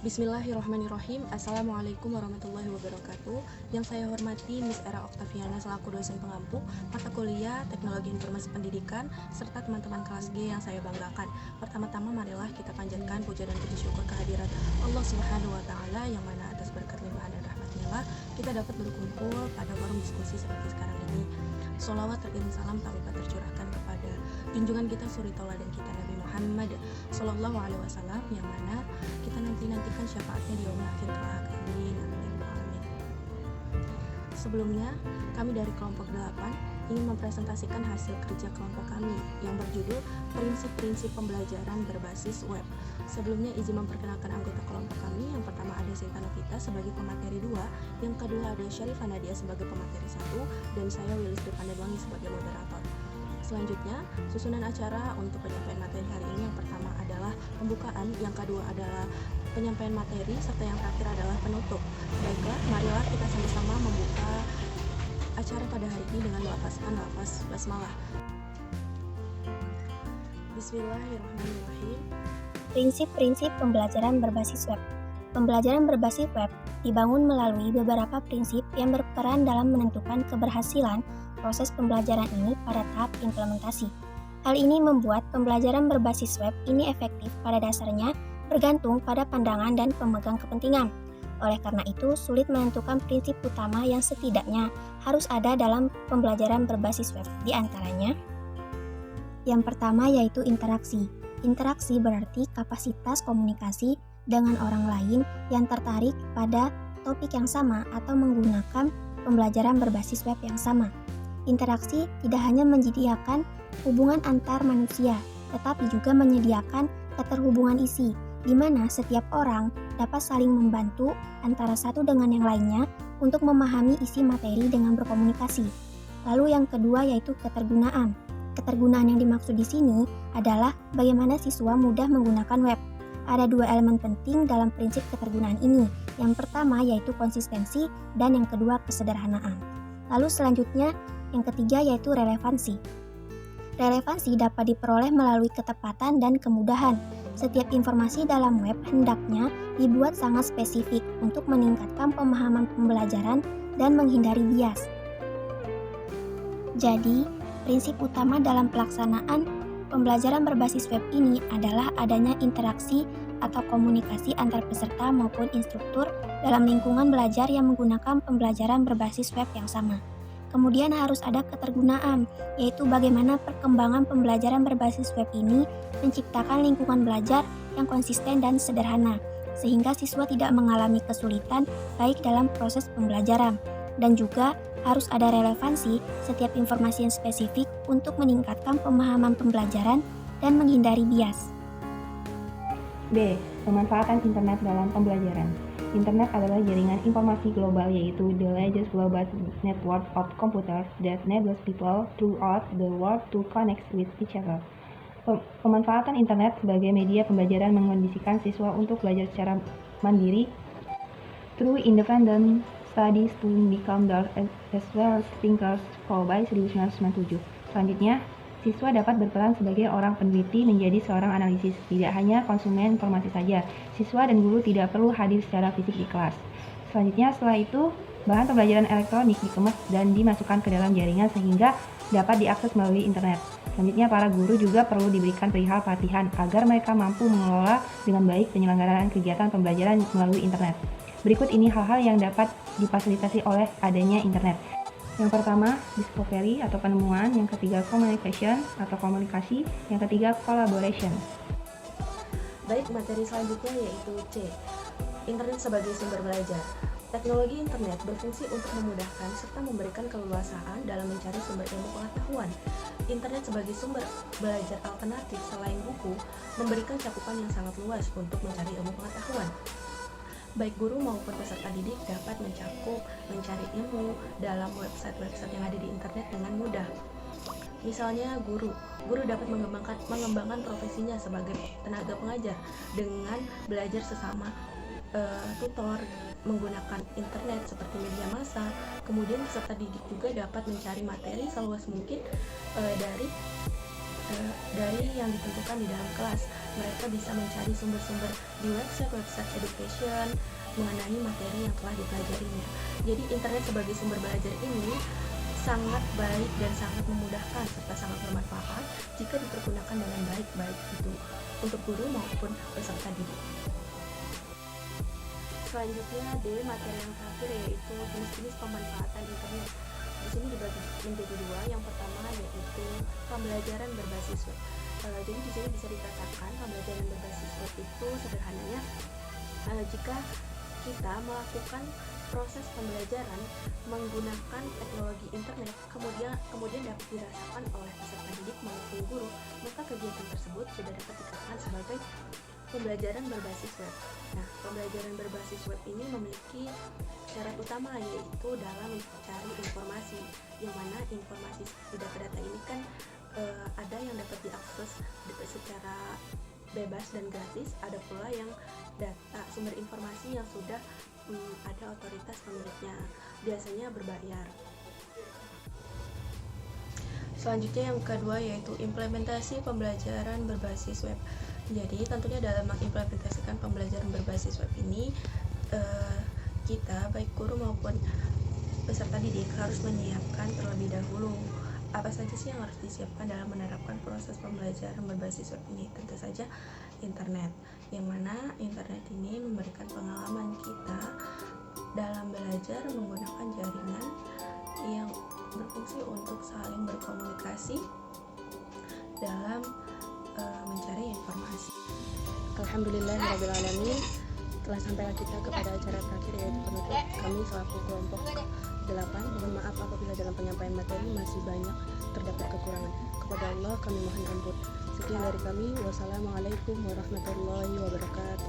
Bismillahirrahmanirrahim. Assalamualaikum warahmatullahi wabarakatuh. Yang saya hormati Miss Era Oktaviana selaku dosen pengampu mata kuliah Teknologi Informasi Pendidikan serta teman-teman kelas G yang saya banggakan. Pertama-tama marilah kita panjatkan puja dan puji syukur kehadirat Allah Subhanahu wa taala yang mana atas berkat limpahan dan rahmatnya lah kita dapat berkumpul pada forum diskusi seperti sekarang ini. Sholawat dan salam tak lupa tercurahkan kepada junjungan kita suri tauladan kita Nabi Muhammad Sallallahu Alaihi Wasallam yang mana kita nantikan syafaatnya di yaumil akhir kelak. Amin. Amin. Sebelumnya, kami dari kelompok 8 ingin mempresentasikan hasil kerja kelompok kami yang berjudul Prinsip-prinsip pembelajaran berbasis web. Sebelumnya izin memperkenalkan anggota kelompok kami. Yang pertama ada Sinta Novita sebagai pemateri 2, yang kedua ada Syarifah Nadia sebagai pemateri 1, dan saya Wilis Pandegwangi sebagai moderator. Selanjutnya, susunan acara untuk penyampaian materi hari ini yang pertama adalah pembukaan, yang kedua adalah penyampaian materi, serta yang terakhir adalah penutup. Baiklah, marilah kita sama-sama membuka acara pada hari ini dengan melafazkan lafaz basmalah. Bismillahirrahmanirrahim. Prinsip-prinsip pembelajaran berbasis web. Pembelajaran berbasis web dibangun melalui beberapa prinsip yang berperan dalam menentukan keberhasilan proses pembelajaran ini pada tahap implementasi. Hal ini membuat pembelajaran berbasis web ini efektif pada dasarnya bergantung pada pandangan dan pemegang kepentingan. Oleh karena itu, sulit menentukan prinsip utama yang setidaknya harus ada dalam pembelajaran berbasis web. Di antaranya, yang pertama yaitu interaksi. Interaksi berarti kapasitas komunikasi dengan orang lain yang tertarik pada topik yang sama atau menggunakan pembelajaran berbasis web yang sama. Interaksi tidak hanya menyediakan hubungan antar manusia, tetapi juga menyediakan keterhubungan isi, di mana setiap orang dapat saling membantu antara satu dengan yang lainnya untuk memahami isi materi dengan berkomunikasi. Lalu yang kedua yaitu ketergunaan. Ketergunaan yang dimaksud di sini adalah bagaimana siswa mudah menggunakan web. Ada dua elemen penting dalam prinsip ketergunaan ini. Yang pertama yaitu konsistensi dan yang kedua kesederhanaan. Lalu selanjutnya yang ketiga yaitu relevansi. Relevansi dapat diperoleh melalui ketepatan dan kemudahan. Setiap informasi dalam web hendaknya dibuat sangat spesifik untuk meningkatkan pemahaman pembelajaran dan menghindari bias. Jadi, prinsip utama dalam pelaksanaan pembelajaran berbasis web ini adalah adanya interaksi atau komunikasi antar peserta maupun instruktur dalam lingkungan belajar yang menggunakan pembelajaran berbasis web yang sama. Kemudian harus ada ketergunaan, yaitu bagaimana perkembangan pembelajaran berbasis web ini menciptakan lingkungan belajar yang konsisten dan sederhana, sehingga siswa tidak mengalami kesulitan baik dalam proses pembelajaran. Dan juga harus ada relevansi setiap informasi yang spesifik untuk meningkatkan pemahaman pembelajaran dan menghindari bias. B. Pemanfaatan internet dalam pembelajaran. Internet adalah jaringan informasi global, yaitu the largest global network of computers that enables people throughout the world to connect with each other. Pemanfaatan internet sebagai media pembelajaran mengondisikan siswa untuk belajar secara mandiri through independent studies to become the as well as thinkers by 1997. Selanjutnya, siswa dapat berperan sebagai orang peneliti menjadi seorang analisis, tidak hanya konsumen informasi saja. Siswa dan guru tidak perlu hadir secara fisik di kelas. Selanjutnya, setelah itu, bahan pembelajaran elektronik dikemas dan dimasukkan ke dalam jaringan sehingga dapat diakses melalui internet. Selanjutnya, para guru juga perlu diberikan perihal pelatihan agar mereka mampu mengelola dengan baik penyelenggaraan kegiatan pembelajaran melalui internet. Berikut ini hal-hal yang dapat difasilitasi oleh adanya internet. Yang pertama, discovery atau penemuan. Yang ketiga, communication atau komunikasi. Yang ketiga, collaboration. Baik, materi selanjutnya yaitu C. Internet sebagai sumber belajar. Teknologi internet berfungsi untuk memudahkan serta memberikan keleluasaan dalam mencari sumber ilmu pengetahuan. Internet sebagai sumber belajar alternatif selain buku memberikan cakupan yang sangat luas untuk mencari ilmu pengetahuan. Baik guru maupun peserta didik dapat mencari ilmu dalam website-website yang ada di internet dengan mudah. Misalnya guru dapat mengembangkan profesinya sebagai tenaga pengajar dengan belajar sesama tutor menggunakan internet seperti media massa. Kemudian peserta didik juga dapat mencari materi seluas mungkin dari yang ditentukan di dalam kelas. Mereka bisa mencari sumber-sumber di website education mengenai materi yang telah dipelajarinya. Jadi internet sebagai sumber belajar ini sangat baik dan sangat memudahkan serta sangat bermanfaat jika dipergunakan dengan baik, baik itu untuk guru maupun peserta didik. Selanjutnya materi yang terakhir yaitu jenis-jenis pemanfaatan internet. Di sini dibagi menjadi dua. Yang pertama yaitu pembelajaran berbasis web. Jadi di sini bisa dikatakan pembelajaran berbasis web itu sederhananya jika kita melakukan proses pembelajaran menggunakan teknologi internet kemudian dapat dirasakan oleh peserta didik maupun guru, maka kegiatan tersebut sudah dapat dikatakan sebagai pembelajaran berbasis web. Nah, pembelajaran berbasis web ini memiliki syarat utama yaitu dalam mencari informasi, yang mana informasi di data-data ini kan ada yang dapat diakses secara bebas dan gratis, ada pula yang data sumber informasi yang sudah ada otoritas pemiliknya, biasanya berbayar. Selanjutnya yang kedua yaitu implementasi pembelajaran berbasis web. Jadi tentunya dalam mengimplementasikan pembelajaran berbasis web ini kita baik guru maupun peserta didik harus menyiapkan terlebih dahulu apa saja sih yang harus disiapkan dalam menerapkan proses pembelajaran berbasis web ini. Tentu saja internet, yang mana internet ini memberikan pengalaman kita dalam belajar menggunakan jaringan yang berfungsi untuk saling berkomunikasi dalam mencari informasi. Alhamdulillahirrahmanirrahim. Telah sampailah kita kepada acara terakhir yaitu penutup. Kami selaku kelompok 8 mohon maaf apabila dalam penyampaian materi masih banyak terdapat kekurangan. Kepada Allah kami mohon ampun. Sekian dari kami. Wassalamualaikum warahmatullahi wabarakatuh.